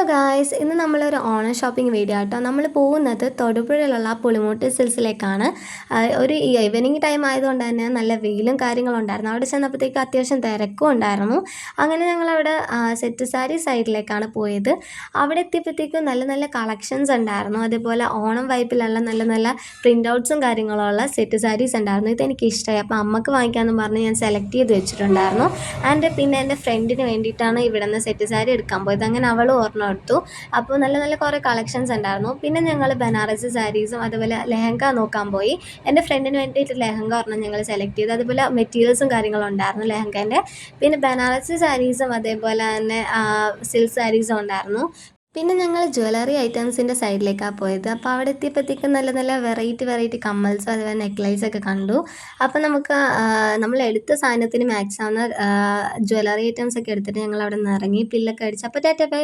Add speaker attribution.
Speaker 1: Guys, ഇന്ന് നമ്മളൊരു Onam shopping video ആട്ടോ. നമ്മൾ പോകുന്നത് തൊടുപുഴയിലുള്ള പുളിമൂട്ട് സിൽസിലേക്കാണ്. ഒരു ഈവനിങ് ടൈം ആയതുകൊണ്ട് തന്നെ നല്ല വെയിലും കാര്യങ്ങളും ഉണ്ടായിരുന്നു. അവിടെ ചെന്നപ്പോഴത്തേക്ക് അത്യാവശ്യം തിരക്കും ഉണ്ടായിരുന്നു. അങ്ങനെ ഞങ്ങളവിടെ സെറ്റ് സാരി സൈഡിലേക്കാണ് പോയത്. അവിടെ എത്തിയപ്പോഴത്തേക്കും നല്ല നല്ല കളക്ഷൻസ് ഉണ്ടായിരുന്നു. അതേപോലെ ഓണം വൈപ്പിലുള്ള നല്ല നല്ല പ്രിൻ്റ് ഔട്ട്സും കാര്യങ്ങളുള്ള സെറ്റ് സാരീസ് ഉണ്ടായിരുന്നു. ഇതെനിക്ക് ഇഷ്ടമായി. അപ്പോൾ അമ്മക്ക് വാങ്ങിക്കാമെന്ന് പറഞ്ഞ് ഞാൻ സെലക്ട് ചെയ്ത് വെച്ചിട്ടുണ്ടായിരുന്നു. പിന്നെ എൻ്റെ ഫ്രണ്ടിന് വേണ്ടിയിട്ടാണ് ഇവിടെ നിന്ന് സെറ്റ് സാരി എടുക്കാൻ പോയത്. അങ്ങനെ അവൾ എടുത്തു. അപ്പോൾ നല്ല നല്ല കുറേ കളക്ഷൻസ് ഉണ്ടായിരുന്നു. പിന്നെ ഞങ്ങൾ ബനാറസി സാരീസും അതുപോലെ ലെഹങ്ക നോക്കാൻ പോയി. എൻ്റെ ഫ്രണ്ടിന് വേണ്ടിയിട്ട് ലെഹങ്ക ഒരെണ്ണം ഞങ്ങൾ സെലക്ട് ചെയ്തു. അതുപോലെ മെറ്റീരിയൽസും കാര്യങ്ങളും ഉണ്ടായിരുന്നു ലെഹങ്കേൻ്റെ. പിന്നെ ബനാറസി സാരീസും അതേപോലെ തന്നെ സിൽക്ക് സാരീസും ഉണ്ടായിരുന്നു. പിന്നെ ഞങ്ങൾ ജ്വല്ലറി ഐറ്റംസിൻ്റെ സൈഡിലേക്കാണ് പോയത്. അപ്പോൾ അവിടെ എത്തിയപ്പോഴത്തേക്കും നല്ല നല്ല വെറൈറ്റി കമ്മൽസും അതുപോലെ നെക്ലേസൊക്കെ കണ്ടു. അപ്പോൾ നമുക്ക് നമ്മൾ എടുത്ത സാധനത്തിന് മാച്ച് ആവുന്ന ജ്വല്ലറി ഐറ്റംസ് ഒക്കെ എടുത്തിട്ട് ഞങ്ങൾ അവിടെ നിന്ന് ഇറങ്ങി ബില്ലൊക്കെ അടിച്ചു. അപ്പോൾ ടാറ്റ ബൈ.